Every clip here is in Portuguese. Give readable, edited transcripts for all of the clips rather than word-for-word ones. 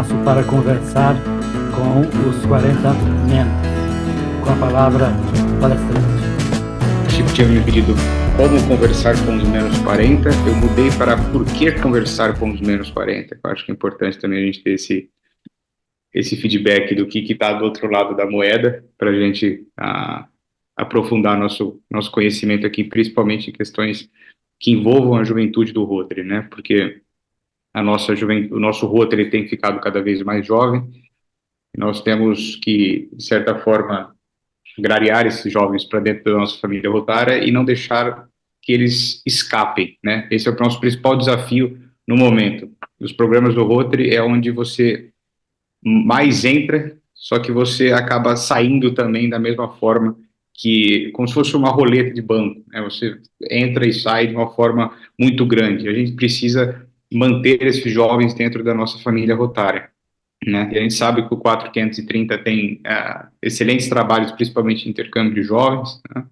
espaço para conversar com os 40 membros. Com a palavra, palestrante. O Chico tinha me pedido como conversar com os menos 40, eu mudei para por que conversar com os menos 40. Eu acho que é importante também a gente ter esse feedback do que está do outro lado da moeda, para a gente aprofundar nosso conhecimento aqui, principalmente em questões que envolvam a juventude do Rotary, né? Porque o nosso Rotary tem ficado cada vez mais jovem, e nós temos que, de certa forma, angariar esses jovens para dentro da nossa família rotária e não deixar que eles escapem, né? Esse é o nosso principal desafio no momento. Os programas do Rotary é onde você mais entra, só que você acaba saindo também da mesma forma que, como se fosse uma roleta de banco, né? Você entra e sai de uma forma muito grande. A gente precisa manter esses jovens dentro da nossa família rotária, né? E a gente sabe que o 4530 tem excelentes trabalhos, principalmente em intercâmbio de jovens, né?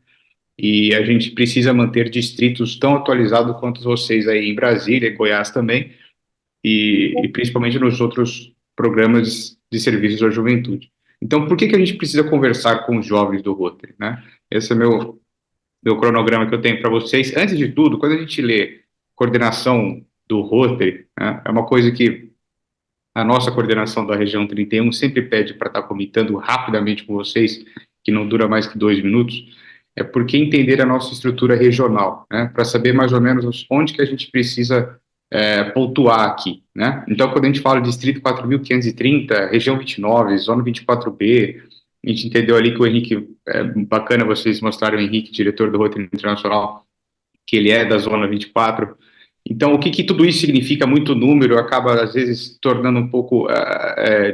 E a gente precisa manter distritos tão atualizados quanto vocês aí em Brasília e Goiás também, e principalmente nos outros programas de serviços à juventude. Então, por que a gente precisa conversar com os jovens do Rotary, né? Esse é meu cronograma que eu tenho para vocês. Antes de tudo, quando a gente lê coordenação do Rotary, né, é uma coisa que a nossa coordenação da região 31 sempre pede para estar comentando rapidamente com vocês, que não dura mais que 2 minutos, é porque entender a nossa estrutura regional, né, para saber mais ou menos onde que a gente precisa pontuar aqui, né. Então, quando a gente fala Distrito 4.530, região 29, Zona 24B, a gente entendeu ali que o Henrique, bacana vocês mostraram o Henrique, diretor do Rotary Internacional, que ele é da Zona 24. Então, o que tudo isso significa? Muito número, acaba, às vezes, tornando um pouco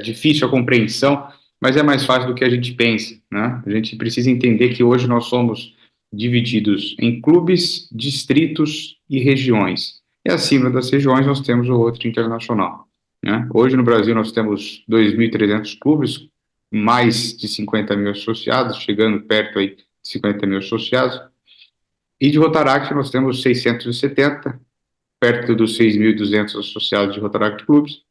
difícil a compreensão, mas é mais fácil do que a gente pensa, né? A gente precisa entender que hoje nós somos divididos em clubes, distritos e regiões. E acima das regiões nós temos o Rotary Internacional, né? Hoje no Brasil nós temos 2.300 clubes, mais de 50 mil associados, chegando perto aí de 50 mil associados, e de Rotaract nós temos 670, perto dos 6.200 associados de Rotaract Clubes.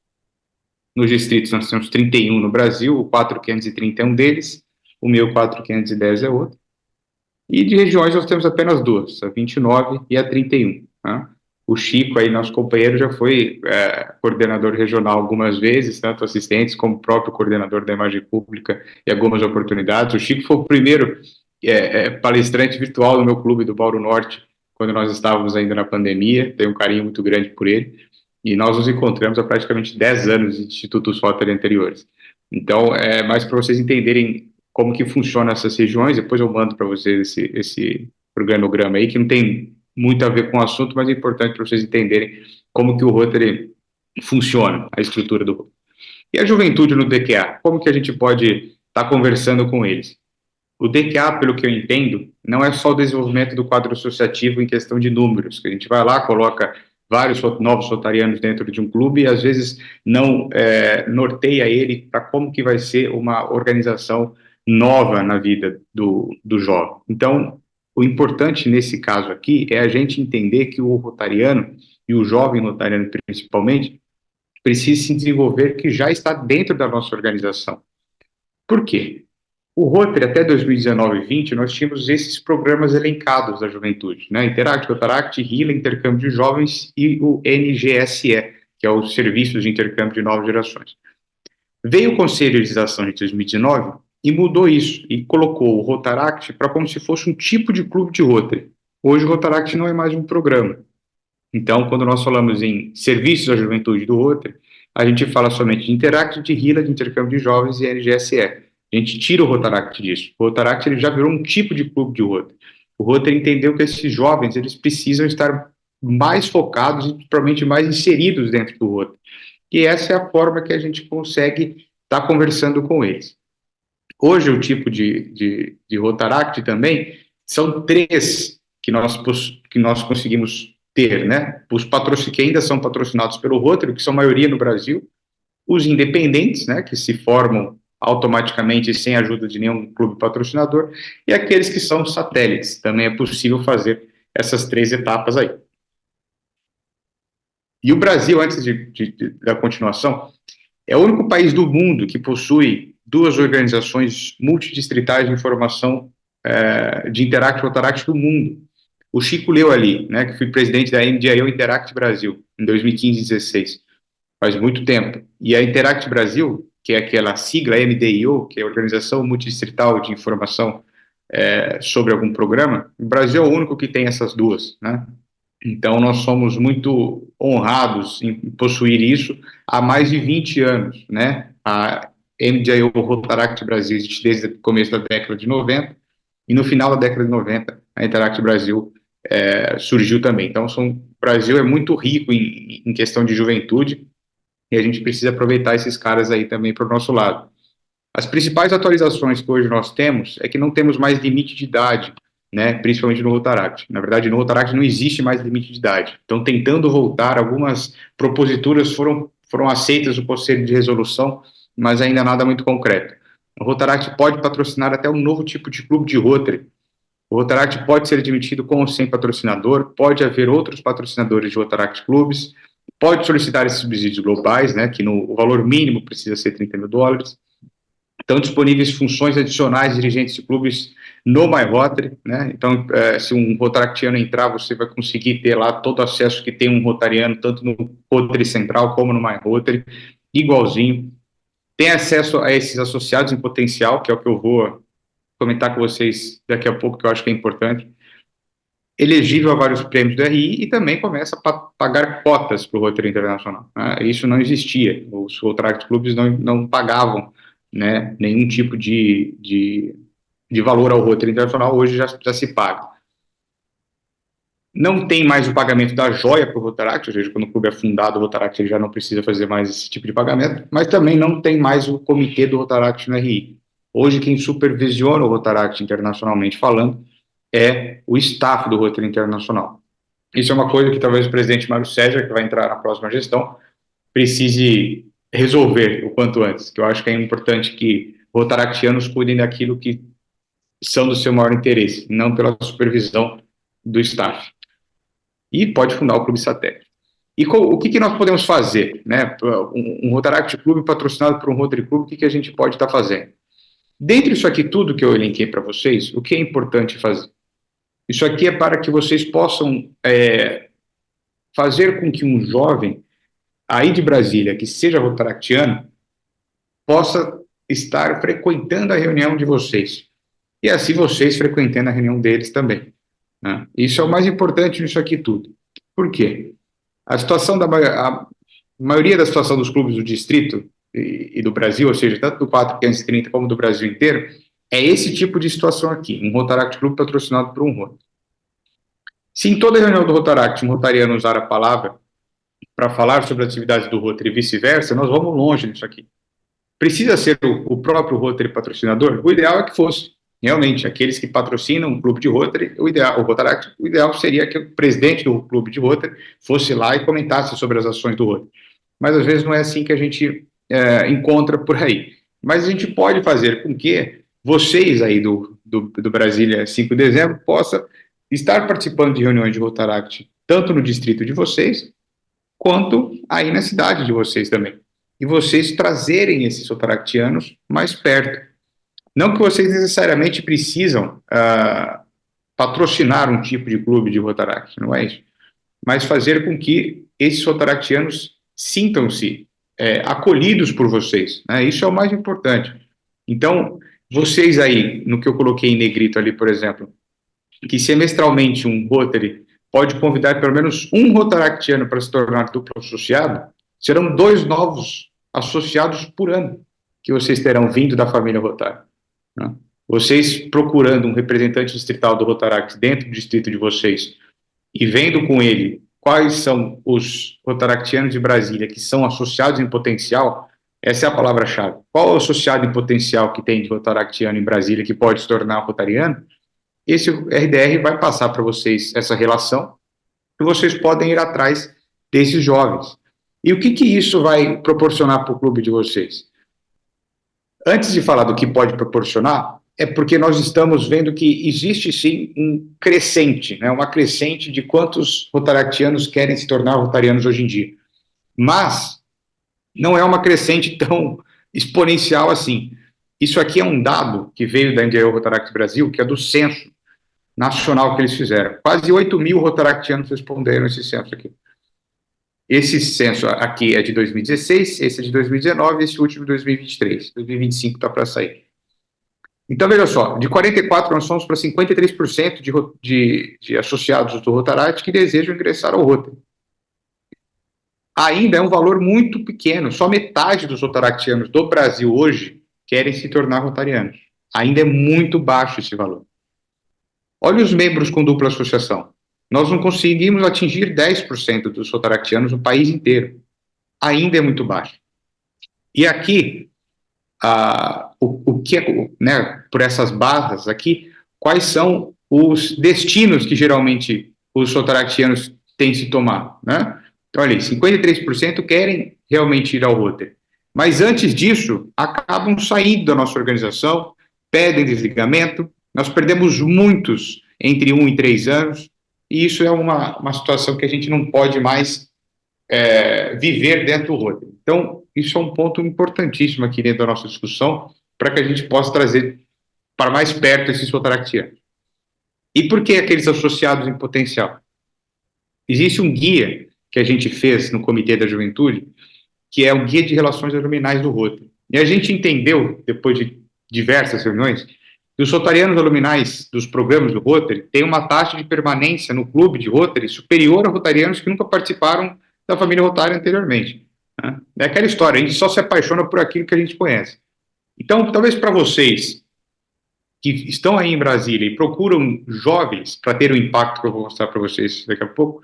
Nos distritos nós temos 31 no Brasil, o 4530 é um deles, o meu 4510 é outro. E de regiões nós temos apenas duas, a 29 e a 31. Né? O Chico, aí, nosso companheiro, já foi coordenador regional algumas vezes, tanto assistentes como próprio coordenador da imagem pública e algumas oportunidades. O Chico foi o primeiro palestrante virtual do meu clube do Bauru Norte, quando nós estávamos ainda na pandemia. Tenho um carinho muito grande por ele. E nós nos encontramos há praticamente 10 anos de institutos Rotary anteriores. Então, é mais para vocês entenderem como que funcionam essas regiões. Depois eu mando para vocês esse organograma aí, que não tem muito a ver com o assunto, mas é importante para vocês entenderem como que o Rotary funciona, a estrutura do Rotary. E a juventude no DQA, como que a gente pode estar conversando com eles? O DQA, pelo que eu entendo, não é só o desenvolvimento do quadro associativo em questão de números, que a gente vai lá, coloca vários novos rotarianos dentro de um clube e às vezes não norteia ele para como que vai ser uma organização nova na vida do jovem. Então, o importante nesse caso aqui é a gente entender que o rotariano, e o jovem rotariano principalmente, precisa se desenvolver que já está dentro da nossa organização. Por quê? O Rotary, até 2019 e 20, nós tínhamos esses programas elencados da juventude, né? Interact, Rotaract, RILA, Intercâmbio de Jovens e o NGSE, que é o Serviço de Intercâmbio de Novas Gerações. Veio o Conselho de Legislação de 2019 e mudou isso, e colocou o Rotaract para como se fosse um tipo de clube de Rotary. Hoje o Rotaract não é mais um programa. Então, quando nós falamos em serviços à juventude do Rotary, a gente fala somente de Interact, de RILA, de Intercâmbio de Jovens e NGSE. A gente tira o Rotaract disso. O Rotaract ele já virou um tipo de clube de Rotary. O Rotary entendeu que esses jovens eles precisam estar mais focados e provavelmente mais inseridos dentro do Rotary. E essa é a forma que a gente consegue estar conversando com eles. Hoje, o tipo de Rotaract também são 3 que nós conseguimos ter, né? Os que ainda são patrocinados pelo Rotary, que são maioria no Brasil, os independentes, né, que se formam automaticamente sem a ajuda de nenhum clube patrocinador, e aqueles que são satélites. Também é possível fazer essas 3 etapas aí. E o Brasil, antes da continuação, É o único país do mundo que possui duas organizações multidistritais de informação de Interact e Rotaract do mundo. O Chico leu ali, né, que fui presidente da MDIO Interact Brasil, em 2015 e 2016, faz muito tempo. E a Interact Brasil, que é aquela sigla MDIO, que é a Organização Multidistrital de Informação sobre algum programa, o Brasil é o único que tem essas duas, né? Então, nós somos muito honrados em possuir isso há mais de 20 anos, né? A MDIO Rotaract Brasil existe desde o começo da década de 90, e no final da década de 90, a Interact Brasil surgiu também. Então, o Brasil é muito rico em questão de juventude, e a gente precisa aproveitar esses caras aí também para o nosso lado. As principais atualizações que hoje nós temos é que não temos mais limite de idade, né, principalmente no Rotaract. Na verdade, no Rotaract não existe mais limite de idade. Então, tentando voltar, algumas proposituras foram aceitas no Conselho de Resolução, mas ainda nada muito concreto. O Rotaract pode patrocinar até um novo tipo de clube de Rotary. O Rotaract pode ser admitido com ou sem patrocinador, pode haver outros patrocinadores de Rotaract Clubes, pode solicitar esses subsídios globais, né, que o valor mínimo precisa ser $30.000. Estão disponíveis funções adicionais de dirigentes de clubes no MyRotary, né? Então, se um rotaractiano entrar, você vai conseguir ter lá todo o acesso que tem um rotariano, tanto no Rotary Central como no MyRotary, igualzinho. Tem acesso a esses associados em potencial, que é o que eu vou comentar com vocês daqui a pouco, que eu acho que é importante. Elegível a vários prêmios do RI e também começa a pagar cotas para o Rotary Internacional, né? Isso não existia, os Rotaract Clubes não pagavam, né, nenhum tipo de valor ao Rotary Internacional, hoje já se paga. Não tem mais o pagamento da joia para o Rotaract, ou seja, quando o clube é fundado, o Rotaract ele já não precisa fazer mais esse tipo de pagamento, mas também não tem mais o comitê do Rotaract no RI. Hoje, quem supervisiona o Rotaract internacionalmente falando é o staff do Rotary Internacional. Isso é uma coisa que talvez o presidente Mário Sérgio, que vai entrar na próxima gestão, precise resolver o quanto antes, que eu acho que é importante que rotaractianos cuidem daquilo que são do seu maior interesse, não pela supervisão do staff. E pode fundar o clube satélite. E o que nós podemos fazer, né? Um Rotaract Clube patrocinado por um Rotary Clube, o que a gente pode estar fazendo? Dentre isso aqui tudo que eu elenquei para vocês, o que é importante fazer? Isso aqui é para que vocês possam fazer com que um jovem aí de Brasília, que seja rotaractiano, possa estar frequentando a reunião de vocês. E assim vocês frequentando a reunião deles também, né? Isso é o mais importante nisso aqui tudo. Por quê? A maioria da situação dos clubes do distrito e do Brasil, ou seja, tanto do 4530 como do Brasil inteiro, é esse tipo de situação aqui, um Rotaract Clube patrocinado por um Rotary. Se em toda reunião do Rotaract um rotariano usar a palavra para falar sobre as atividades do Rotary e vice-versa, nós vamos longe nisso aqui. Precisa ser o próprio Rotary patrocinador? O ideal é que fosse. Realmente, aqueles que patrocinam um clube de Rotary, o ideal seria que o presidente do clube de Rotary fosse lá e comentasse sobre as ações do Rotary. Mas, às vezes, não é assim que a gente encontra por aí. Mas a gente pode fazer com que vocês aí do Brasília 5 de dezembro possam estar participando de reuniões de Rotaract, tanto no distrito de vocês, quanto aí na cidade de vocês também. E vocês trazerem esses rotaractianos mais perto. Não que vocês necessariamente precisam patrocinar um tipo de clube de Rotaract, não é isso. Mas fazer com que esses rotaractianos sintam-se acolhidos por vocês, né? Isso é o mais importante. Então, vocês aí, no que eu coloquei em negrito ali, por exemplo, que semestralmente um Rotary pode convidar pelo menos um rotaractiano para se tornar duplo associado, serão 2 novos associados por ano que vocês terão vindo da família Rotary, né? Vocês procurando um representante distrital do Rotaract dentro do distrito de vocês e vendo com ele quais são os rotaractianos de Brasília que são associados em potencial, essa é a palavra-chave. Qual é o associado em potencial que tem de rotaractiano em Brasília que pode se tornar rotariano? Esse RDR vai passar para vocês essa relação e vocês podem ir atrás desses jovens. E o que isso vai proporcionar para o clube de vocês? Antes de falar do que pode proporcionar, é porque nós estamos vendo que existe sim um crescente, né, uma crescente de quantos rotaractianos querem se tornar rotarianos hoje em dia. Mas não é uma crescente tão exponencial assim. Isso aqui é um dado que veio da NGO Rotaract Brasil, que é do censo nacional que eles fizeram. Quase 8 mil rotaractianos responderam esse censo aqui. Esse censo aqui é de 2016, esse é de 2019, esse último de 2023. 2025 está para sair. Então, veja só, de 44 nós somos para 53% de associados do Rotaract que desejam ingressar ao Rotary. Ainda é um valor muito pequeno, só metade dos rotaractianos do Brasil hoje querem se tornar rotarianos. Ainda é muito baixo esse valor. Olha os membros com dupla associação. Nós não conseguimos atingir 10% dos rotaractianos no país inteiro. Ainda é muito baixo. E aqui, o que é, né, por essas barras aqui, quais são os destinos que geralmente os rotaractianos têm se tomar, né? Então, olha aí, 53% querem realmente ir ao Rotary. Mas antes disso, acabam saindo da nossa organização, pedem desligamento. Nós perdemos muitos entre 1 e 3 anos, e isso é uma situação que a gente não pode mais viver dentro do Rotary. Então, isso é um ponto importantíssimo aqui dentro da nossa discussão, para que a gente possa trazer para mais perto esses rotaractianos. E por que aqueles associados em potencial? Existe um guia que a gente fez no Comitê da Juventude, que é o Guia de Relações Aluminais do Rotary. E a gente entendeu, depois de diversas reuniões, que os rotarianos aluminais dos programas do Rotary têm uma taxa de permanência no clube de Rotary superior a rotarianos que nunca participaram da família Rotária anteriormente. Né? É aquela história, a gente só se apaixona por aquilo que a gente conhece. Então, talvez para vocês que estão aí em Brasília e procuram jovens para ter o impacto que eu vou mostrar para vocês daqui a pouco,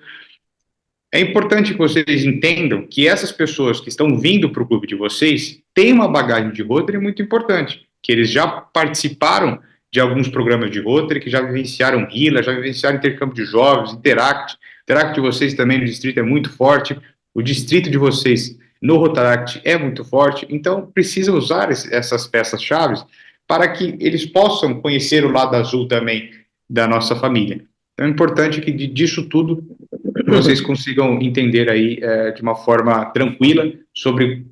é importante que vocês entendam que essas pessoas que estão vindo para o clube de vocês têm uma bagagem de Rotary muito importante, que eles já participaram de alguns programas de Rotary, que já vivenciaram RILA, já vivenciaram intercâmbio de jovens, Interact. Interact de vocês também no distrito é muito forte, o distrito de vocês no Rotaract é muito forte, então precisa usar essas peças-chave para que eles possam conhecer o lado azul também da nossa família. Então é importante que disso tudo vocês consigam entender aí de uma forma tranquila sobre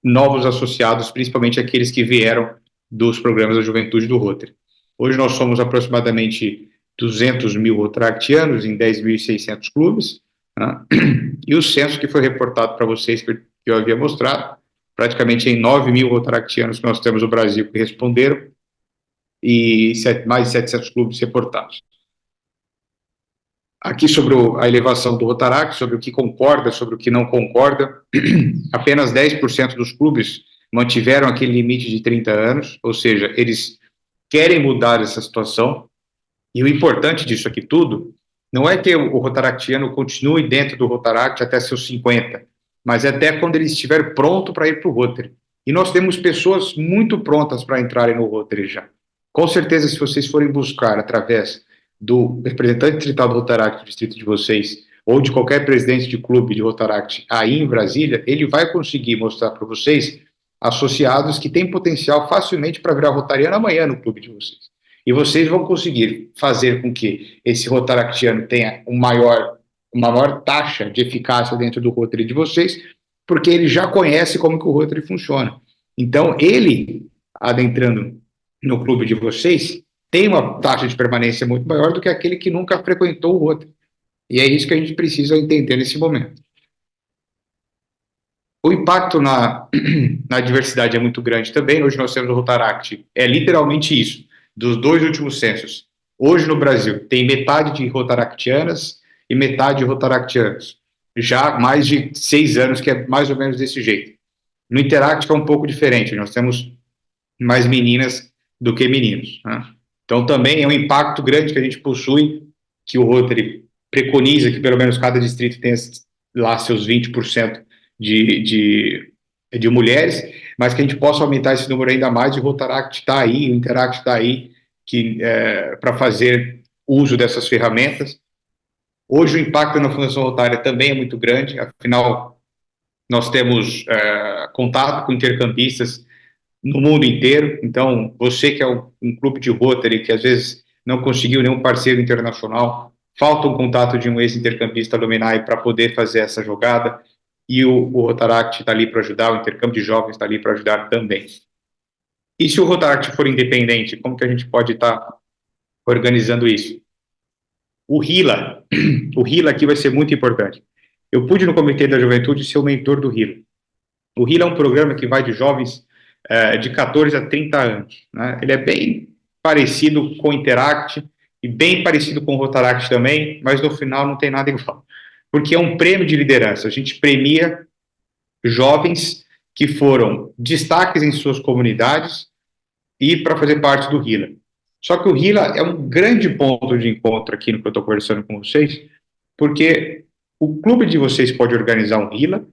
novos associados, principalmente aqueles que vieram dos programas da juventude do Rotary. Hoje nós somos aproximadamente 200 mil rotaractianos em 10.600 clubes, né? E o censo que foi reportado para vocês, que eu havia mostrado, praticamente em 9 mil rotaractianos que nós temos no Brasil que responderam, e mais de 700 clubes reportados. Aqui sobre a elevação do Rotaract, sobre o que concorda, sobre o que não concorda, apenas 10% dos clubes mantiveram aquele limite de 30 anos, ou seja, eles querem mudar essa situação, e o importante disso aqui tudo não é que o rotaractiano continue dentro do Rotaract até seus 50, mas até quando ele estiver pronto para ir para o Rotary. E nós temos pessoas muito prontas para entrarem no Rotary já. Com certeza, se vocês forem buscar através do representante distrital do Rotaract do distrito de vocês, ou de qualquer presidente de clube de Rotaract aí em Brasília, ele vai conseguir mostrar para vocês associados que têm potencial facilmente para virar rotariano amanhã no clube de vocês. E vocês vão conseguir fazer com que esse rotaractiano tenha uma maior taxa de eficácia dentro do Rotary de vocês, porque ele já conhece como que o Rotary funciona. Então, ele, adentrando no clube de vocês, tem uma taxa de permanência muito maior do que aquele que nunca frequentou o Rotary. E é isso que a gente precisa entender nesse momento. O impacto na diversidade é muito grande também. Hoje nós temos o Rotaract. É literalmente isso. Dos 2 últimos censos. Hoje no Brasil tem metade de rotaractianas e metade de rotaractianos. Já há mais de 6 anos que é mais ou menos desse jeito. No Interact é um pouco diferente. Nós temos mais meninas do que meninos, né? Então, também é um impacto grande que a gente possui, que o Rotary preconiza que pelo menos cada distrito tenha lá seus 20% de mulheres, mas que a gente possa aumentar esse número ainda mais. E o Rotaract está aí, o Interact está aí para fazer uso dessas ferramentas. Hoje o impacto na Fundação Rotária também é muito grande, afinal, nós temos contato com intercampistas no mundo inteiro. Então, você que é um clube de Rotary que às vezes não conseguiu nenhum parceiro internacional, falta um contato de um ex-intercampista alumni para poder fazer essa jogada. e o Rotaract está ali para ajudar, o intercâmbio de jovens está ali para ajudar também. E se o Rotaract for independente, como que a gente pode estar organizando isso? O RILA, o RILA aqui vai ser muito importante. Eu pude no Comitê da Juventude ser o mentor do RILA. O RILA é um programa que vai de jovens de 14 a 30 anos. Né? Ele é bem parecido com o Interact e bem parecido com o Rotaract também, mas no final não tem nada igual. Porque é um prêmio de liderança. A gente premia jovens que foram destaques em suas comunidades e para fazer parte do RILA. Só que o RILA é um grande ponto de encontro aqui no que eu estou conversando com vocês, porque o clube de vocês pode organizar um RILA,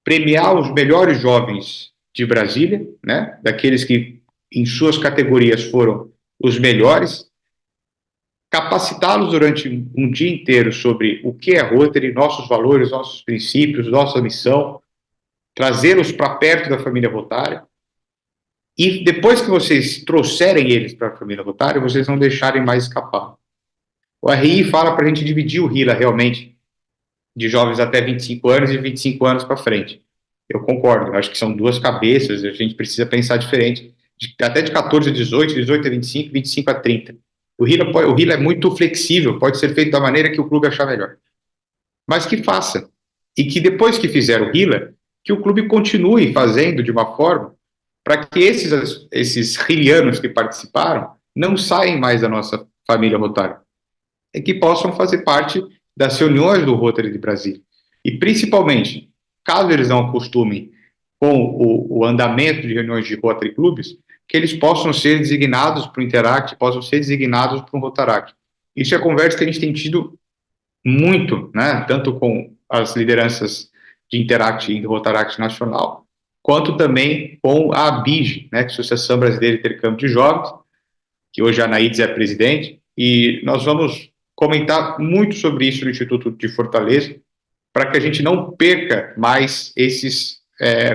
premiar os melhores jovens de Brasília, né, daqueles que em suas categorias foram os melhores, capacitá-los durante um dia inteiro sobre o que é Rotary, nossos valores, nossos princípios, nossa missão, trazê-los para perto da família Rotária, e depois que vocês trouxerem eles para a família Rotária, vocês não deixarem mais escapar. O RI fala para a gente dividir o RILA realmente de jovens até 25 anos e 25 anos para frente. Eu concordo, eu acho que são duas cabeças, a gente precisa pensar diferente, até de 14 a 18, 18 a 25, 25 a 30. O RILA é muito flexível, pode ser feito da maneira que o clube achar melhor. Mas que faça. E que depois que fizer o RILA, que o clube continue fazendo de uma forma para que esses rilianos que participaram não saiam mais da nossa família Rotária. É que possam fazer parte das reuniões do Rotary de Brasília. E, principalmente, caso eles não acostumem com o andamento de reuniões de Rotary Clubes, que eles possam ser designados para o Interact, possam ser designados para o Rotaract. Isso é a conversa que a gente tem tido muito, né, tanto com as lideranças de Interact e Rotaract Nacional, quanto também com a ABIJ, né, que é a Associação Brasileira de Intercâmbio de Jovens, que hoje a Anaídes é a presidente, e nós vamos comentar muito sobre isso no Instituto de Fortaleza, para que a gente não perca mais esses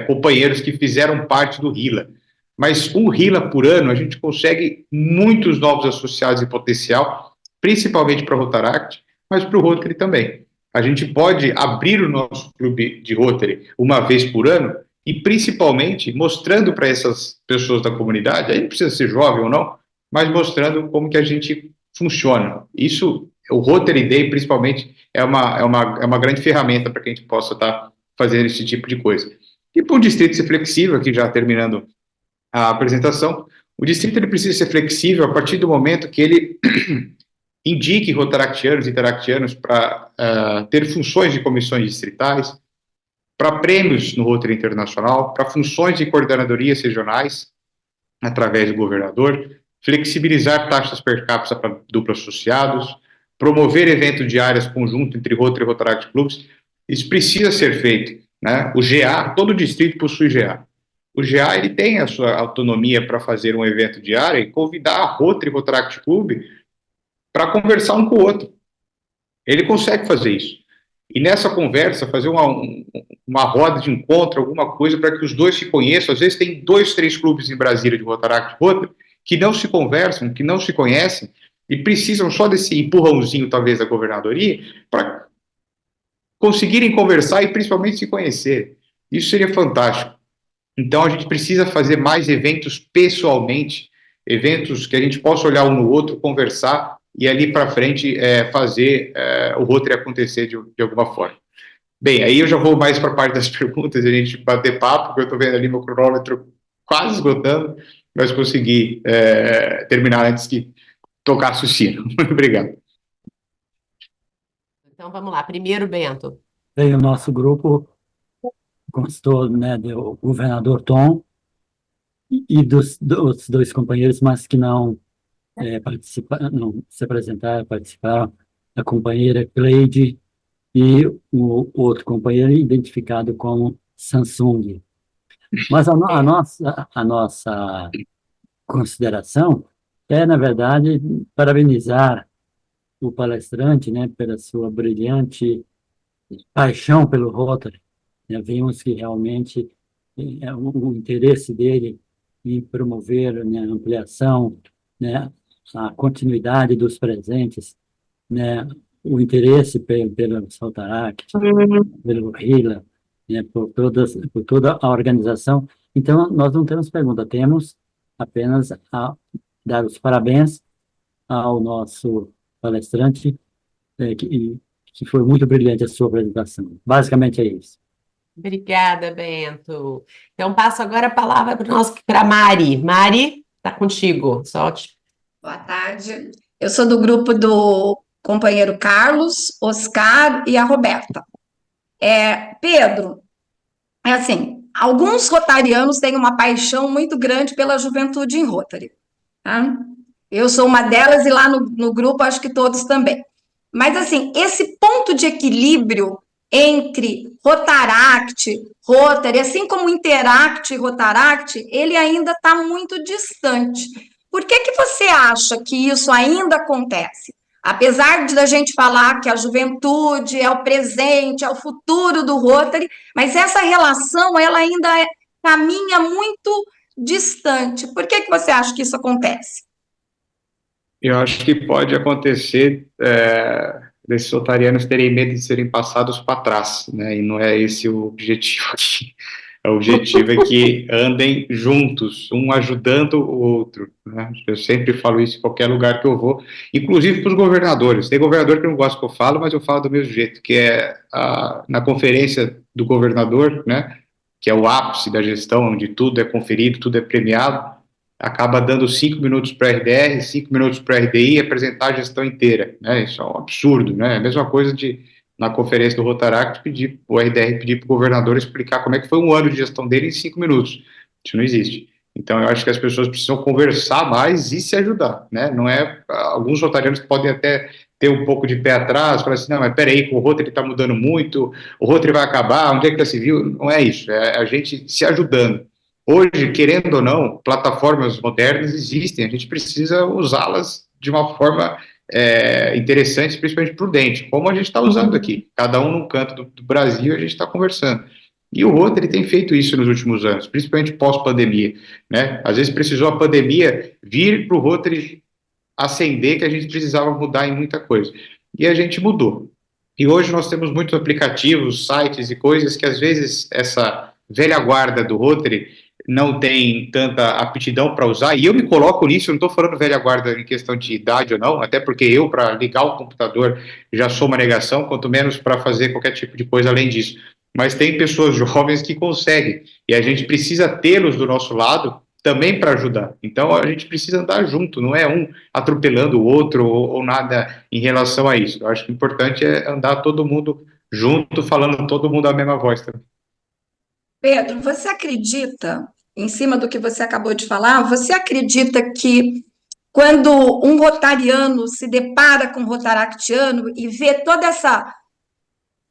companheiros que fizeram parte do RILA. Mas um RILA por ano, a gente consegue muitos novos associados em potencial, principalmente para o Rotaract, mas para o Rotary também. A gente pode abrir o nosso clube de Rotary uma vez por ano e, principalmente, mostrando para essas pessoas da comunidade, aí não precisa ser jovem ou não, mas mostrando como que a gente funciona. Isso, o Rotary Day, principalmente, é uma grande ferramenta para que a gente possa estar fazendo esse tipo de coisa. E para o distrito ser flexível, aqui já terminando a apresentação, o distrito ele precisa ser flexível a partir do momento que ele indique rotaractianos e interactianos para ter funções de comissões distritais, para prêmios no Rotary Internacional, para funções de coordenadorias regionais, através do governador, flexibilizar taxas per capita para duplos associados, promover eventos de áreas conjunto entre Rotary e Rotaract Clubs. Isso precisa ser feito, né? O GA, todo distrito possui GA. O GA ele tem a sua autonomia para fazer um evento de área e convidar a Rotary e Rotaract Club para conversar um com o outro. Ele consegue fazer isso. E nessa conversa, fazer uma roda de encontro, alguma coisa, para que os dois se conheçam. Às vezes tem 2, 3 clubes em Brasília de Rotaract e Rotary que não se conversam, que não se conhecem, e precisam só desse empurrãozinho, talvez, da governadoria, para conseguirem conversar e principalmente se conhecer. Isso seria fantástico. Então, a gente precisa fazer mais eventos pessoalmente, eventos que a gente possa olhar um no outro, conversar e ali para frente fazer o Rotary acontecer de alguma forma. Bem, aí eu já vou mais para a parte das perguntas, a gente bater papo, porque eu estou vendo ali meu cronômetro quase esgotando, mas consegui terminar antes que tocasse o sino. Muito obrigado. Então, vamos lá. Primeiro, Bento. Bem, o nosso grupo constou, né, do governador Tom e dos 2 companheiros, mas que não participaram, não se apresentaram, participaram, a companheira Cleide e o outro companheiro identificado como Samsung. Mas a nossa consideração é, na verdade, parabenizar o palestrante, né, pela sua brilhante paixão pelo Rotary. Vimos que realmente o interesse dele em promover, né, a ampliação, né, a continuidade dos presentes, né, o interesse pelo Rotaract, pelo RILA, né, por toda a organização. Então, nós não temos pergunta, temos apenas a dar os parabéns ao nosso palestrante, que foi muito brilhante a sua apresentação. Basicamente é isso. Obrigada, Bento. Então, passo agora a palavra para Mari. Mari, está contigo. Solte. Boa tarde. Eu sou do grupo do companheiro Carlos, Oscar e a Roberta. Pedro, é assim, alguns rotarianos têm uma paixão muito grande pela juventude em Rotary, tá? Eu sou uma delas e lá no grupo acho que todos também. Mas assim, esse ponto de equilíbrio entre Rotaract, Rotary, assim como Interact e Rotaract, ele ainda está muito distante. Por que você acha que isso ainda acontece? Apesar de a gente falar que a juventude é o presente, é o futuro do Rotary, mas essa relação ela ainda caminha muito distante. Por que você acha que isso acontece? Eu acho que pode acontecer desses otarianos terem medo de serem passados para trás, né? E não é esse o objetivo aqui. O objetivo é que andem juntos, um ajudando o outro, né? Eu sempre falo isso em qualquer lugar que eu vou, inclusive para os governadores. Tem governador que não gosta que eu falo, mas eu falo do mesmo jeito, que é na conferência do governador, né? Que é o ápice da gestão, onde tudo é conferido, tudo é premiado, acaba dando 5 minutos para a RDR, 5 minutos para a RDI e apresentar a gestão inteira, né? Isso é um absurdo, né? É a mesma coisa de, na conferência do Rotaract, o RDR pedir para o governador explicar como é que foi um ano de gestão dele em 5 minutos. Isso não existe. Então, eu acho que as pessoas precisam conversar mais e se ajudar, né? Não é... Alguns rotarianos podem até ter um pouco de pé atrás, falar assim, não, mas peraí, o Rotary está mudando muito, o Rotary vai acabar, onde é que já se viu? Não é isso, é a gente se ajudando. Hoje, querendo ou não, plataformas modernas existem, a gente precisa usá-las de uma forma interessante, principalmente prudente, como a gente está usando aqui. Cada um num canto do Brasil, a gente está conversando. E o Rotary tem feito isso nos últimos anos, principalmente pós-pandemia, né? Às vezes precisou a pandemia vir para o Rotary acender, que a gente precisava mudar em muita coisa. E a gente mudou. E hoje nós temos muitos aplicativos, sites e coisas que às vezes essa velha guarda do Rotary não tem tanta aptidão para usar, e eu me coloco nisso, eu não estou falando velha guarda em questão de idade ou não, até porque eu, para ligar o computador, já sou uma negação, quanto menos para fazer qualquer tipo de coisa além disso. Mas tem pessoas jovens que conseguem, e a gente precisa tê-los do nosso lado também para ajudar. Então a gente precisa andar junto, não é um atropelando o outro ou nada em relação a isso. Eu acho que o importante é andar todo mundo junto, falando todo mundo a mesma voz também. Pedro, você acredita, em cima do que você acabou de falar, você acredita que quando um rotariano se depara com um rotaractiano e vê toda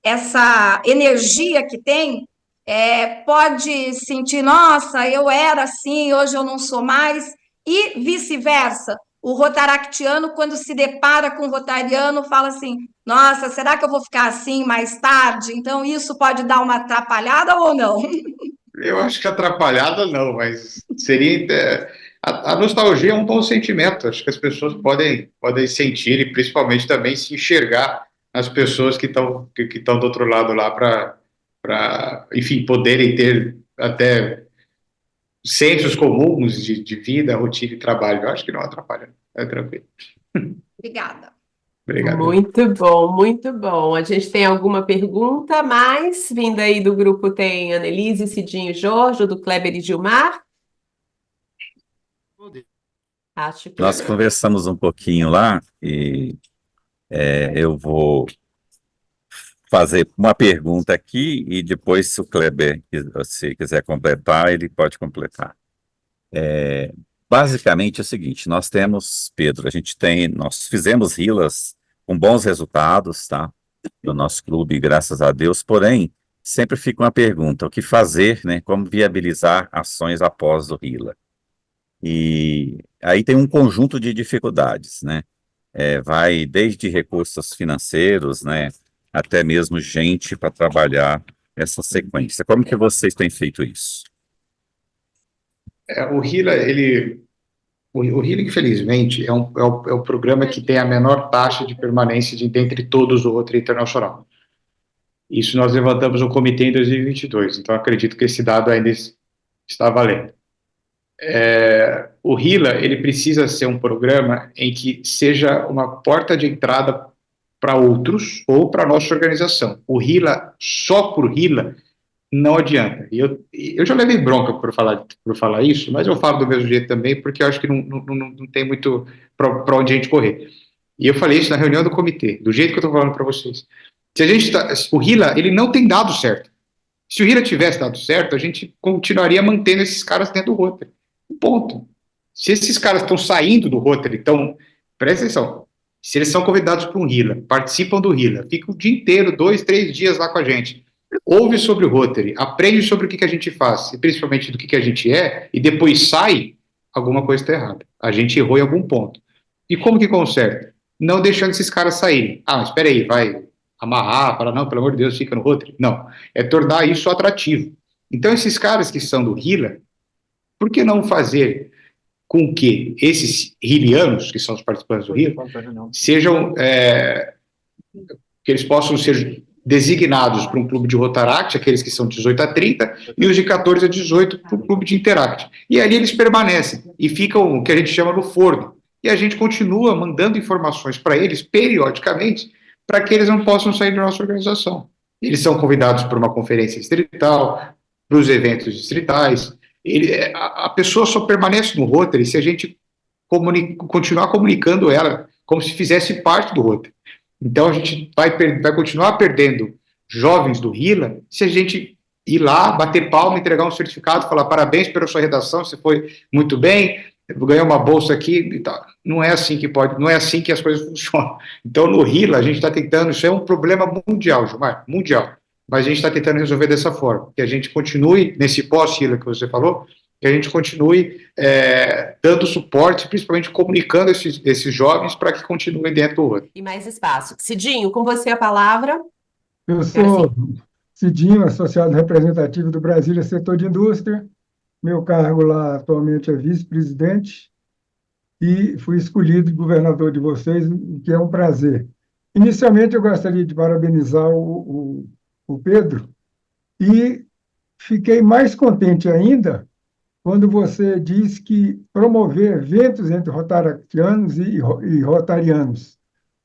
essa energia que tem, pode sentir, nossa, eu era assim, hoje eu não sou mais, e vice-versa. O rotaractiano, quando se depara com o rotariano, fala assim, nossa, será que eu vou ficar assim mais tarde? Então, isso pode dar uma atrapalhada ou não? Eu acho que atrapalhada não, mas seria... A nostalgia é um bom sentimento, acho que as pessoas podem sentir e principalmente também se enxergar as pessoas que estão do outro lado lá enfim, poderem ter até sensos comuns de vida, rotina e trabalho. Eu acho que não atrapalha, é tranquilo. Obrigada. Obrigado. Muito bom, muito bom. A gente tem alguma pergunta mais? Vindo aí do grupo tem Annelise, Cidinho e Jorge, do Kleber e Gilmar. Acho que Nós conversamos um pouquinho lá e eu vou fazer uma pergunta aqui e depois, se o Kleber se quiser completar, ele pode completar. Basicamente é o seguinte, nós temos, Pedro, nós fizemos RILAs com bons resultados, tá? No nosso clube, graças a Deus, porém, sempre fica uma pergunta, o que fazer, né? Como viabilizar ações após o RILA? E aí tem um conjunto de dificuldades, né? Vai desde recursos financeiros, né? Até mesmo gente para trabalhar essa sequência. Como que vocês têm feito isso? O RILA, o RILA, infelizmente, é o programa que tem a menor taxa de permanência dentre todos o Rotary Internacional. Isso nós levantamos no comitê em 2022, então acredito que esse dado ainda está valendo. O RILA, ele precisa ser um programa em que seja uma porta de entrada para outros ou para a nossa organização. O RILA, só por RILA, não adianta. E eu já levei bronca por falar isso, mas eu falo do mesmo jeito também, porque eu acho que não tem muito para onde a gente correr. E eu falei isso na reunião do comitê, do jeito que eu estou falando para vocês. Se a gente o RILA, ele não tem dado certo. Se o RILA tivesse dado certo, a gente continuaria mantendo esses caras dentro do Rotary. Ponto. Se esses caras estão saindo do Rotary, então, presta atenção, se eles são convidados para um RILA, participam do RILA, ficam o dia inteiro, 2, 3 dias lá com a gente, ouve sobre o Rotary, aprende sobre o que a gente faz, e principalmente do que a gente é, e depois sai, alguma coisa está errada. A gente errou em algum ponto. E como que conserta? Não deixando esses caras saírem. Ah, mas espera aí, vai amarrar, falar, não, pelo amor de Deus, fica no Rotary. Não, é tornar isso atrativo. Então, esses caras que são do RILA, por que não fazer com que esses rilianos, que são os participantes do RILA, sejam, que eles possam ser designados para um clube de Rotaract, aqueles que são 18 a 30, e os de 14 a 18 para o clube de Interact. E ali eles permanecem e ficam o que a gente chama no forno. E a gente continua mandando informações para eles periodicamente, para que eles não possam sair da nossa organização. Eles são convidados para uma conferência distrital, para os eventos distritais. A pessoa só permanece no Rotary se a gente continuar comunicando ela como se fizesse parte do Rotary. Então, a gente vai continuar perdendo jovens do RILA se a gente ir lá, bater palma, entregar um certificado, falar parabéns pela sua redação, você foi muito bem, ganhou uma bolsa aqui e tal. Não é assim não é assim que as coisas funcionam. Então, no RILA, a gente está tentando, isso é um problema mundial, Gilmar, mundial, mas a gente está tentando resolver dessa forma, que a gente continue, nesse pós-RILA que você falou, que a gente continue dando suporte, principalmente comunicando esses jovens para que continuem dentro do Rotary. E mais espaço. Cidinho, com você a palavra. Eu sou Cidinho, associado representativo do Brasília Setor de Indústria. Meu cargo lá atualmente é vice-presidente e fui escolhido governador de vocês, o que é um prazer. Inicialmente, eu gostaria de parabenizar o Pedro e fiquei mais contente ainda quando você diz que promover eventos entre rotaractianos e rotarianos.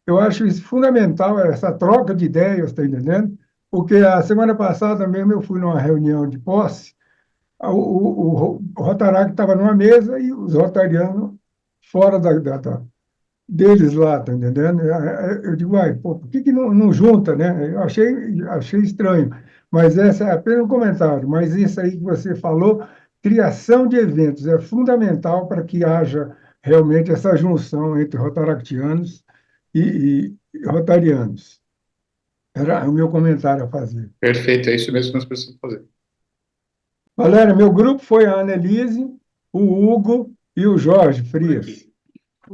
Eu acho isso fundamental, essa troca de ideias, está entendendo? Porque a semana passada mesmo eu fui numa reunião de posse, o Rotaract estava numa mesa e os rotarianos fora deles lá, está entendendo? Eu digo, uai, pô, por que não junta, né? Eu achei estranho, mas esse é apenas um comentário. Mas isso aí que você falou, criação de eventos é fundamental para que haja realmente essa junção entre rotaractianos e rotarianos. Era o meu comentário a fazer. Perfeito, é isso mesmo que nós precisamos fazer. Valéria, meu grupo foi a Annelise, o Hugo e o Jorge Frias.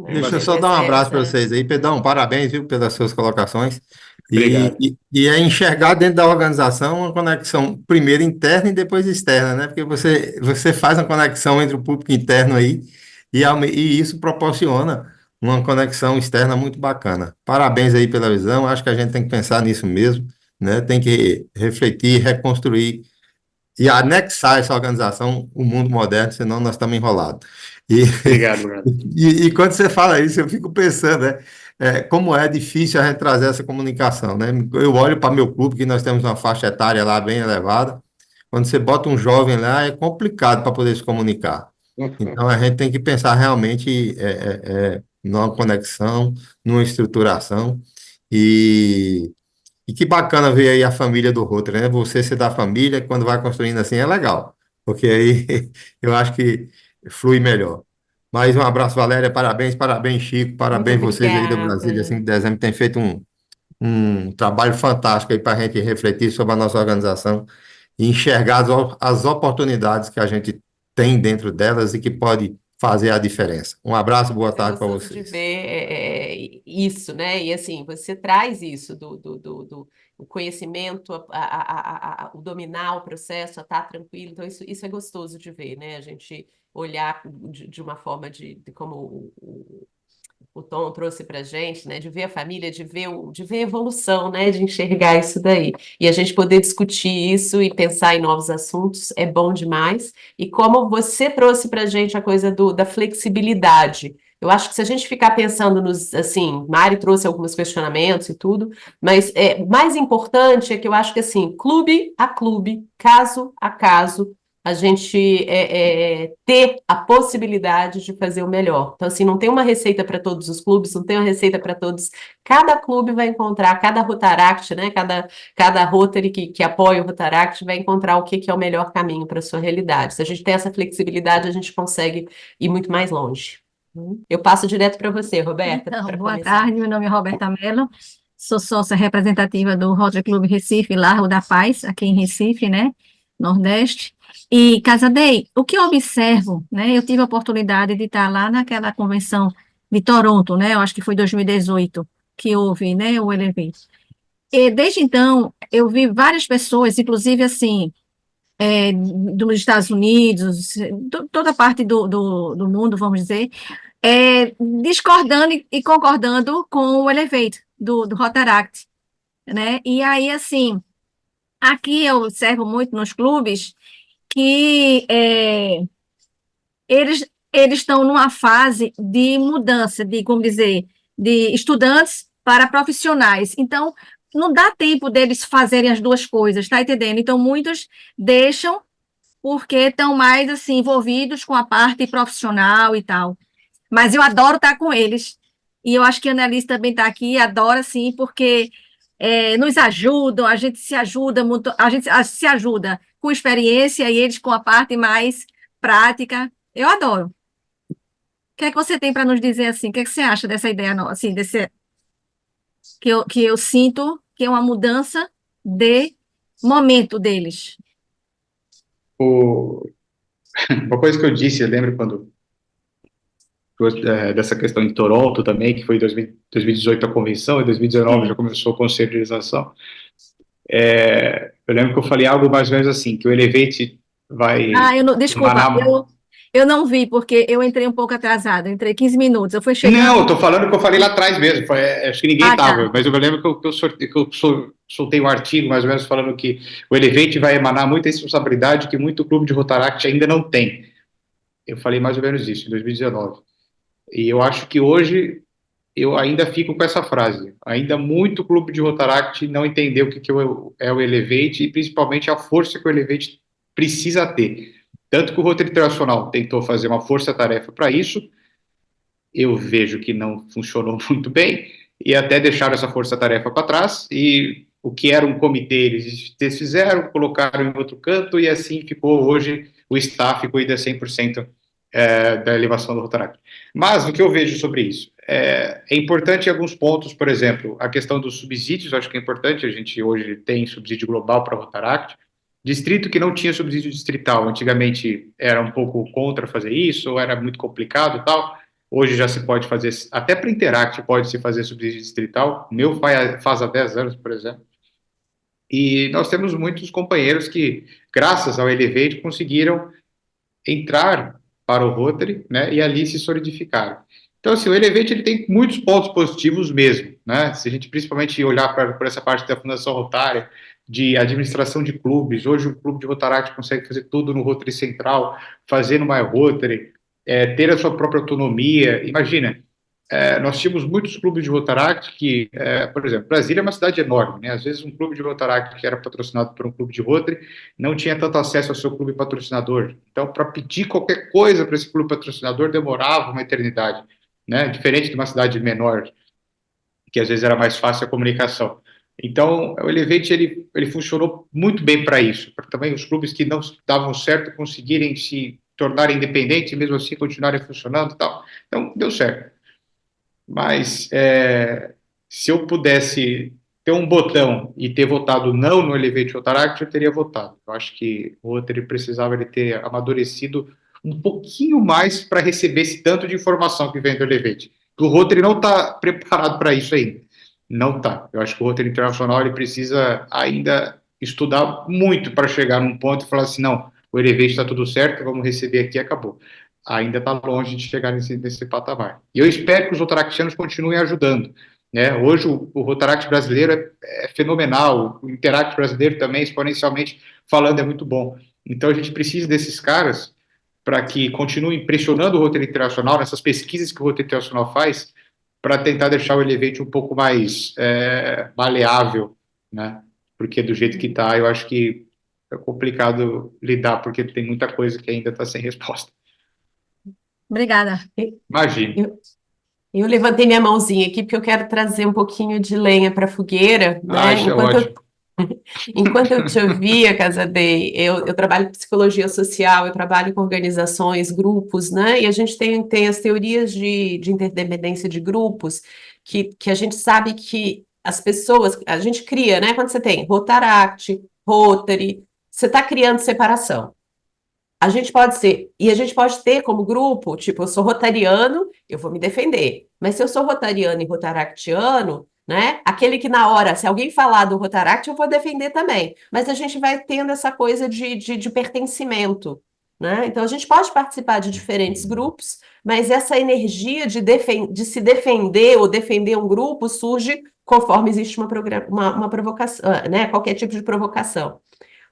Deixa eu só dar um abraço para vocês aí, Pedrão. Parabéns, viu, pelas suas colocações. Obrigado. E é enxergar dentro da organização uma conexão, primeiro interna e depois externa, né? Porque você faz uma conexão entre o público interno aí e isso proporciona uma conexão externa muito bacana. Parabéns aí pela visão. Acho que a gente tem que pensar nisso mesmo, né? Tem que refletir, reconstruir e anexar essa organização ao mundo moderno, senão nós estamos enrolados. Obrigado, Bruno. E quando você fala isso, eu fico pensando, né, como é difícil a gente trazer essa comunicação, né? Eu olho para meu clube, que nós temos uma faixa etária lá bem elevada, quando você bota um jovem lá, é complicado para poder se comunicar. Então, a gente tem que pensar realmente numa conexão, numa estruturação, e que bacana ver aí a família do Rotary, né? Você ser da família, quando vai construindo assim, é legal, porque aí eu acho que flui melhor. Mais um abraço, Valéria, parabéns, Chico, parabéns Muito vocês aí da obrigada. Brasília, 5 de dezembro, tem feito um trabalho fantástico aí para a gente refletir sobre a nossa organização e enxergar as oportunidades que a gente tem dentro delas e que pode fazer a diferença. Um abraço, boa tarde para Gostoso de vocês. ver isso, né? E assim, você traz isso o conhecimento, o dominar o processo, a estar tranquilo. Então, isso é gostoso de ver, né? A gente olhar de uma forma de como o o Tom trouxe para a gente, né, de ver a família, de ver a evolução, né, de enxergar isso daí. E a gente poder discutir isso e pensar em novos assuntos é bom demais. E como você trouxe para a gente a coisa da flexibilidade. Eu acho que se a gente ficar pensando nos, assim, Mari trouxe alguns questionamentos e tudo, mas o mais importante é que eu acho que, assim, clube a clube, caso a caso, a gente ter a possibilidade de fazer o melhor. Então, assim, não tem uma receita para todos os clubes, não tem uma receita para todos. Cada clube vai encontrar, cada Rotaract, né? Cada Rotary que apoia o Rotaract vai encontrar o que é o melhor caminho para a sua realidade. Se a gente tem essa flexibilidade, a gente consegue ir muito mais longe. Eu passo direto para você, Roberta, Então, para boa começar. tarde, meu nome é Roberta Mello, sou sócia representativa do Rotary Clube Recife, Largo da Paz, aqui em Recife, né, Nordeste. E, Casadei, o que eu observo, né, eu tive a oportunidade de estar lá naquela convenção de Toronto, né, eu acho que foi 2018, que houve, né, o Elevate. E desde então, eu vi várias pessoas, inclusive, assim, dos Estados Unidos, toda parte do mundo, vamos dizer, discordando e concordando com o Elevate do Rotaract, né? E aí, assim, aqui eu observo muito nos clubes que eles estão numa fase de mudança, de, como dizer, de estudantes para profissionais. Então, não dá tempo deles fazerem as duas coisas, tá entendendo? Então, muitos deixam porque estão mais, assim, envolvidos com a parte profissional e tal. Mas eu adoro estar com eles. E eu acho que a Annelise também está aqui, adora, sim, porque nos ajudam, a gente se ajuda muito, a gente se ajuda com experiência e eles com a parte mais prática. Eu adoro. O que é que você tem para nos dizer assim? O que é que você acha dessa ideia nossa, assim, que eu sinto que é uma mudança de momento deles? Uma coisa que eu disse, eu lembro dessa questão em Toronto também, que foi em 2018 a convenção, em 2019 já começou o conselho de legislação. Eu lembro que eu falei algo mais ou menos assim, que o Elevate vai desculpa, emanar... eu não vi, porque eu entrei um pouco atrasado, eu entrei 15 minutos, eu fui chegando... Não, eu tô falando o que eu falei lá atrás mesmo, acho que ninguém estava, tá. mas eu me lembro que eu soltei um artigo mais ou menos falando que o Elevate vai emanar muita responsabilidade que muito clube de Rotaract ainda não tem. Eu falei mais ou menos isso, em 2019. E eu acho que hoje eu ainda fico com essa frase. Ainda muito clube de Rotaract não entendeu o que é o Elevate e principalmente a força que o Elevate precisa ter. Tanto que o Rotary Internacional tentou fazer uma força-tarefa para isso, eu vejo que não funcionou muito bem, e até deixaram essa força-tarefa para trás, e o que era um comitê eles desfizeram, colocaram em outro canto, e assim ficou hoje, o staff cuida 100% da elevação do Rotaract. Mas o que eu vejo sobre isso? É importante em alguns pontos, por exemplo, a questão dos subsídios, acho que é importante, a gente hoje tem subsídio global para Rotaract, distrito que não tinha subsídio distrital, antigamente era um pouco contra fazer isso, ou era muito complicado e tal, hoje já se pode fazer, até para Interact pode-se fazer subsídio distrital, meu faz há 10 anos, por exemplo, e nós temos muitos companheiros que, graças ao Elevate, conseguiram entrar para o Rotary, né, e ali se solidificaram. Então, assim, o Elevate ele tem muitos pontos positivos mesmo, né, se a gente principalmente olhar por essa parte da Fundação Rotária, de administração de clubes, hoje o clube de Rotaract consegue fazer tudo no Rotary Central, fazer no My Rotary, ter a sua própria autonomia, imagina, nós tínhamos muitos clubes de Rotaract que, por exemplo, Brasília é uma cidade enorme, né? Às vezes um clube de Rotaract que era patrocinado por um clube de Rotary não tinha tanto acesso ao seu clube patrocinador. Então, para pedir qualquer coisa para esse clube patrocinador demorava uma eternidade, né? Diferente de uma cidade menor, que às vezes era mais fácil a comunicação. Então, o Elevate ele funcionou muito bem para isso, para também os clubes que não davam certo conseguirem se tornarem independentes e mesmo assim continuarem funcionando e tal. Então, deu certo. Mas se eu pudesse ter um botão e ter votado não no Elevate Rotaract, eu teria votado. Eu acho que o Rotary precisava ter amadurecido um pouquinho mais para receber esse tanto de informação que vem do Elevate. O Rotary não está preparado para isso ainda. Não está. Eu acho que o Rotary Internacional ele precisa ainda estudar muito para chegar num ponto e falar assim, não, o Elevate está tudo certo, vamos receber aqui e acabou. ainda está longe de chegar nesse patamar. E eu espero que os rotaractianos continuem ajudando, né? Hoje o Rotaract brasileiro é fenomenal, o Interact brasileiro também, exponencialmente falando, é muito bom. Então a gente precisa desses caras para que continuem pressionando o roteiro internacional, nessas pesquisas que o roteiro internacional faz, para tentar deixar o Elevate um pouco mais maleável, né? Porque do jeito que está, eu acho que é complicado lidar, porque tem muita coisa que ainda está sem resposta. Obrigada. Imagine. Eu levantei minha mãozinha aqui porque eu quero trazer um pouquinho de lenha para a fogueira, né? Isso é ótimo. Enquanto eu te ouvia, Casadei, eu trabalho com psicologia social, eu trabalho com organizações, grupos, né? E a gente tem as teorias de interdependência de grupos, que a gente sabe que as pessoas, a gente cria, né? Quando você tem Rotaract, Rotary, você está criando separação. A gente pode ter como grupo, tipo, eu sou rotariano, eu vou me defender. Mas se eu sou rotariano e rotaractiano, né? Aquele que na hora, se alguém falar do Rotaract, eu vou defender também. Mas a gente vai tendo essa coisa de pertencimento, né? Então a gente pode participar de diferentes grupos, mas essa energia de se defender ou defender um grupo surge conforme existe uma provocação, né? Qualquer tipo de provocação.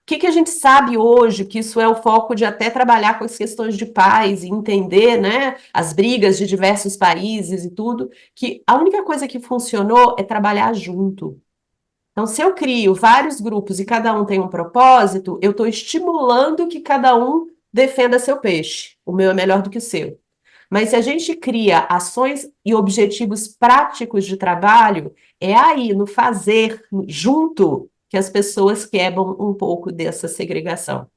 O que a gente sabe hoje, que isso é o foco de até trabalhar com as questões de paz e entender, né, as brigas de diversos países e tudo, que a única coisa que funcionou é trabalhar junto. Então, se eu crio vários grupos e cada um tem um propósito, eu estou estimulando que cada um defenda seu peixe. O meu é melhor do que o seu. Mas se a gente cria ações e objetivos práticos de trabalho, é aí, no fazer junto, que as pessoas quebram um pouco dessa segregação,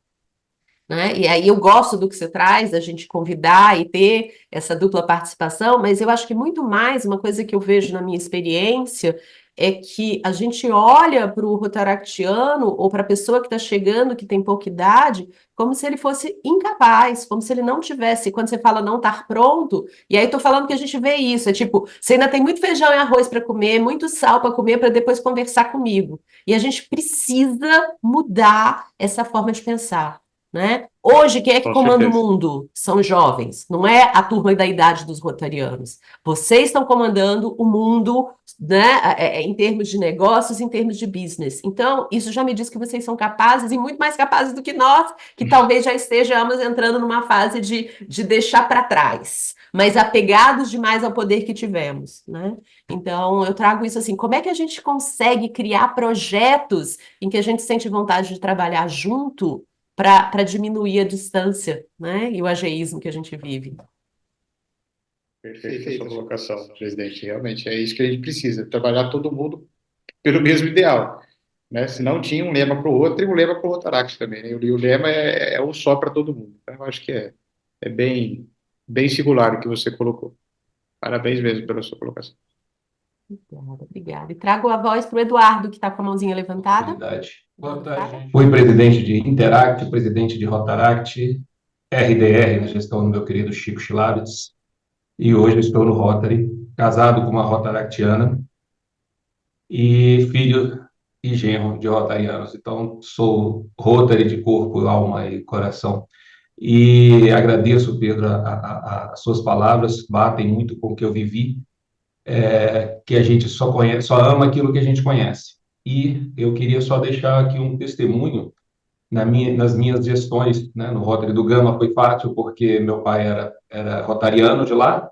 né? E aí eu gosto do que você traz, da gente convidar e ter essa dupla participação, mas eu acho que muito mais, uma coisa que eu vejo na minha experiência, é que a gente olha para o rotaractiano ou para a pessoa que está chegando, que tem pouca idade, como se ele fosse incapaz, como se ele não tivesse, quando você fala não estar pronto, e aí estou falando que a gente vê isso, é tipo, você ainda tem muito feijão e arroz para comer, muito sal para comer, para depois conversar comigo. E a gente precisa mudar essa forma de pensar, né? Hoje, quem é que Com comanda o certeza. mundo? São jovens, não é a turma da idade dos rotarianos. Vocês estão comandando o mundo, né, em termos de negócios, em termos de business. Então, isso já me diz que vocês são capazes, e muito mais capazes do que nós, que talvez já estejamos entrando numa fase de deixar para trás, mas apegados demais ao poder que tivemos, né? Então, eu trago isso assim, como é que a gente consegue criar projetos em que a gente sente vontade de trabalhar junto para diminuir a distância, né? E o ageísmo que a gente vive. Perfeita a sua colocação, presidente. Realmente é isso que a gente precisa, trabalhar todo mundo pelo mesmo ideal, né? Se não tinha um lema para o outro e um lema para o Rotaract também, né? E o lema é um só para todo mundo. Então, eu acho que é bem singular o que você colocou. Parabéns mesmo pela sua colocação. Obrigada. E trago a voz para o Eduardo, que está com a mãozinha levantada. Boa tarde. Fui presidente de Interact, presidente de Rotaract, RDR, na gestão do meu querido Chico Chilavitz, e hoje estou no Rotary, casado com uma rotaractiana e filho e genro de rotarianos. Então, sou Rotary de corpo, alma e coração. E agradeço, Pedro, as suas palavras, batem muito com o que eu vivi, que a gente só ama aquilo que a gente conhece. E eu queria só deixar aqui um testemunho nas minhas gestões, né, no Rotary do Gama foi fácil porque meu pai era rotariano de lá,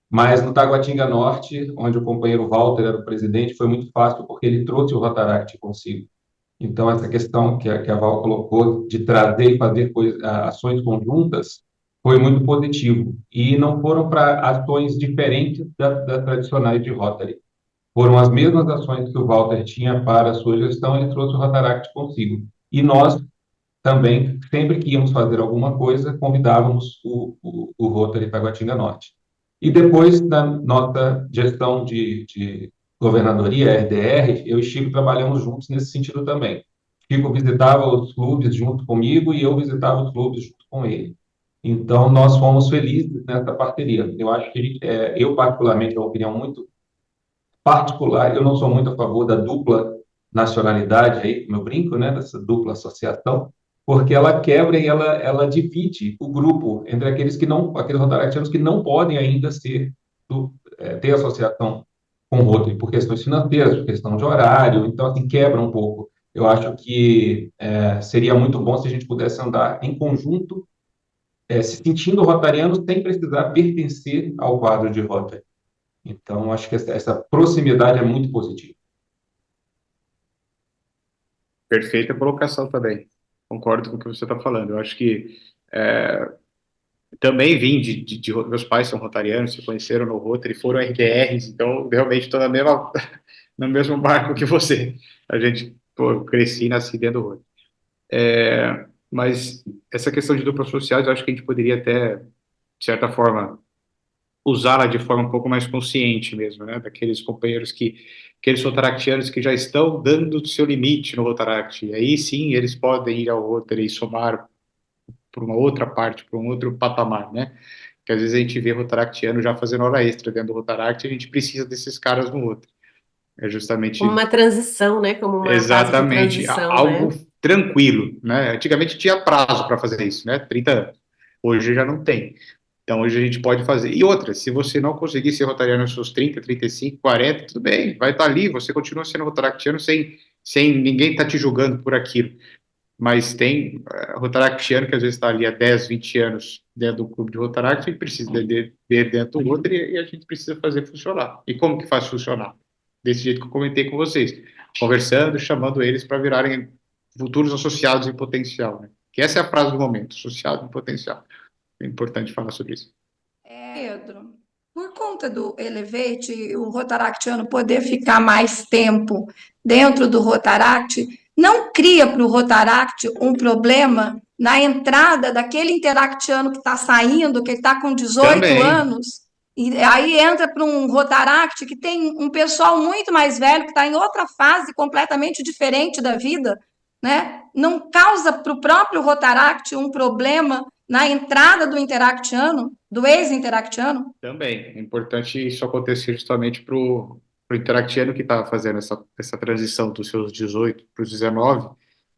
mas no Taguatinga Norte, onde o companheiro Walter era o presidente, foi muito fácil porque ele trouxe o Rotaract consigo. Então, essa questão que a Val colocou de trazer e fazer ações conjuntas foi muito positivo. E não foram para ações diferentes das tradicionais de Rotary. Foram as mesmas ações que o Walter tinha para a sua gestão, ele trouxe o Rotaract consigo. E nós também, sempre que íamos fazer alguma coisa, convidávamos o Rotary Taguatinga Norte. E depois da nossa gestão de governadoria, RDR, eu e Chico trabalhamos juntos nesse sentido também. Chico visitava os clubes junto comigo e eu visitava os clubes junto com ele. Então, nós fomos felizes nessa parceria. Eu acho que, eu particularmente, é uma opinião muito particular, eu não sou muito a favor da dupla nacionalidade, aí, como eu brinco, né, dessa dupla associação, porque ela quebra e ela divide o grupo entre aqueles rotaractianos que não podem ainda ter associação com o Rotary por questões financeiras, por questão de horário, então assim quebra um pouco. Eu acho que seria muito bom se a gente pudesse andar em conjunto, se sentindo rotariano sem precisar pertencer ao quadro de Rotary. Então, acho que essa proximidade é muito positiva. Perfeita colocação também. Concordo com o que você está falando. Eu acho que também vim meus pais são rotarianos, se conheceram no Rotary, foram RDRs, então realmente estou no mesmo barco que você. A gente, eu cresci e nasci dentro do Rotary. Mas essa questão de duplas sociais, eu acho que a gente poderia até, de certa forma, usá-la de forma um pouco mais consciente mesmo, né? Daqueles companheiros aqueles rotaractianos que já estão dando o seu limite no Rotaract. E aí sim, eles podem ir ao Rotary e somar por uma outra parte, por um outro patamar, né? Que às vezes a gente vê rotaractiano já fazendo hora extra dentro do Rotaract e a gente precisa desses caras no Rotary. É justamente Como uma transição, né? Como uma fase de exatamente transição, algo né? tranquilo, né? Antigamente tinha prazo para fazer isso, né? 30 anos. Hoje já não tem. Então hoje a gente pode fazer. E outra, se você não conseguir ser rotariano nos seus 30, 35, 40, tudo bem, vai estar ali, você continua sendo rotaractiano sem ninguém estar te julgando por aquilo. Mas tem rotaractiano que às vezes está ali há 10, 20 anos dentro do clube de Rotaract e precisa de dentro do Rotary e a gente precisa fazer funcionar. E como que faz funcionar? Desse jeito que eu comentei com vocês, conversando, chamando eles para virarem futuros associados em potencial, né? Que essa é a frase do momento, associado em potencial. É importante falar sobre isso. Pedro, por conta do Elevate, o rotaractiano poder ficar mais tempo dentro do Rotaract, não cria para o Rotaract um problema na entrada daquele interactiano que está saindo, que está com 18 Também. anos, e aí entra para um Rotaract que tem um pessoal muito mais velho, que está em outra fase completamente diferente da vida, né? Não causa para o próprio Rotaract um problema na entrada do interactiano, do ex-interactiano? Também. É importante isso acontecer justamente para o interactiano que está fazendo essa transição dos seus 18 para os 19,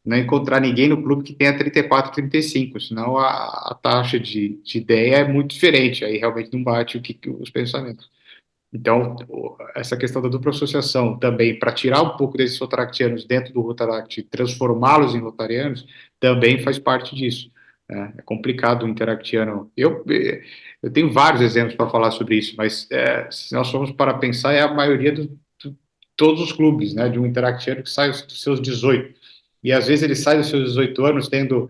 não encontrar ninguém no clube que tenha 34, 35, senão a taxa de ideia é muito diferente, aí realmente não bate os pensamentos. Então, essa questão da dupla associação também, para tirar um pouco desses rotaractianos dentro do Rotaract e transformá-los em rotarianos, também faz parte disso. Né? É complicado o interactiano. Eu tenho vários exemplos para falar sobre isso, mas se nós formos para pensar, é a maioria todos os clubes, né, de um interactiano que sai dos seus 18. E às vezes ele sai dos seus 18 anos tendo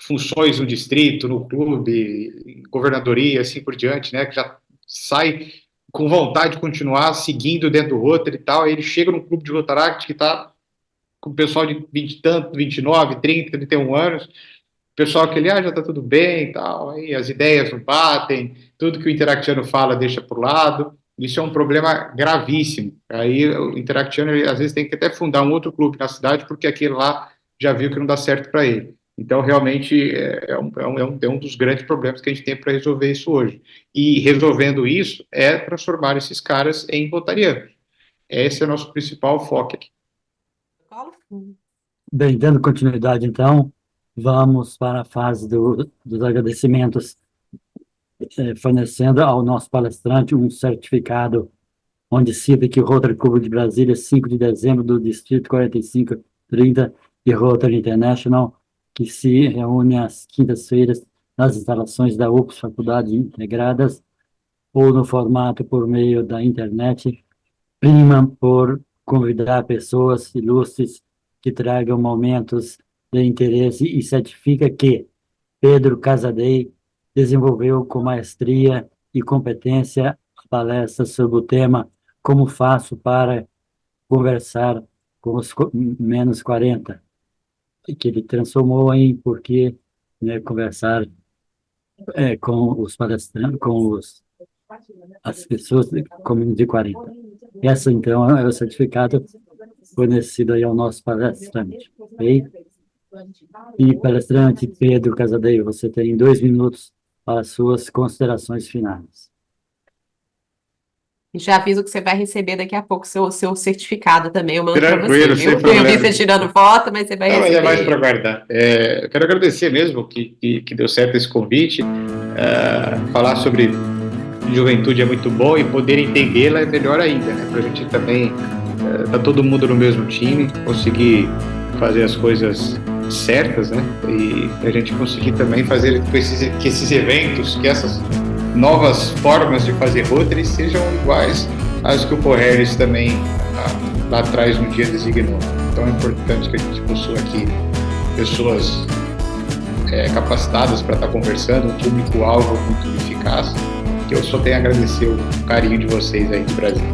funções no distrito, no clube, governadoria, assim por diante, né, que já sai com vontade de continuar seguindo dentro do Rotary e tal, aí ele chega num clube de Rotaract que está com o pessoal de 20 e tanto, 29, 30, 31 anos, o pessoal que já está tudo bem e tal, aí as ideias não batem, tudo que o interactiano fala deixa para o lado, isso é um problema gravíssimo. Aí o interactiano, ele, às vezes, tem que até fundar um outro clube na cidade, porque aquele lá já viu que não dá certo para ele. Então, realmente, é um dos grandes problemas que a gente tem para resolver isso hoje. E resolvendo isso, é transformar esses caras em rotarianos. Esse é o nosso principal foco aqui. Bem, dando continuidade, então, vamos para a fase dos agradecimentos, fornecendo ao nosso palestrante um certificado onde cita que o Rotary Clube de Brasília, 5 de dezembro, do Distrito 4530, e Rotary International, que se reúne às quintas-feiras nas instalações da UPS, Faculdades Integradas, ou no formato por meio da internet, prima por convidar pessoas ilustres que tragam momentos de interesse e certifica que Pedro Casadei desenvolveu com maestria e competência a palestra sobre o tema Como Faço para Conversar com os Menos 40, que ele transformou em Porque, né, conversar com os palestrantes, as pessoas com menos de 40. Essa, então, é o certificado fornecido aí ao nosso palestrante. Ok? E, palestrante Pedro Casadeiro, você tem 2 minutos para as suas considerações finais. E já aviso que você vai receber daqui a pouco seu certificado também. Eu mando para você, Tranquilo, viu? sem Eu vi problema. você tirando foto, mas você vai Não, mas é receber. mais para guardar. Eu quero agradecer mesmo que deu certo esse convite. Falar sobre juventude é muito bom e poder entendê-la é melhor ainda, né? Para a gente também tá todo mundo no mesmo time, conseguir fazer as coisas certas, né? E a gente conseguir também fazer que esses eventos, que essas novas formas de fazer Rotary sejam iguais às que o Coherres também lá atrás um dia designou. Então é importante que a gente possua aqui pessoas capacitadas para estar conversando, um público-alvo muito eficaz, que eu só tenho a agradecer o carinho de vocês aí do Brasil.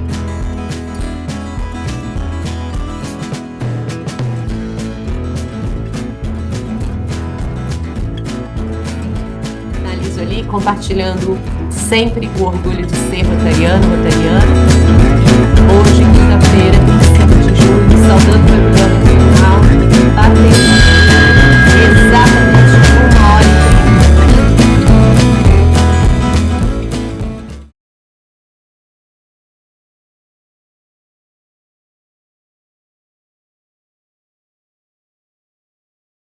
Finalizo ali compartilhando sempre o orgulho de ser rotariana. Hoje, quinta-feira, 25 de julho, saudando o programa final, batendo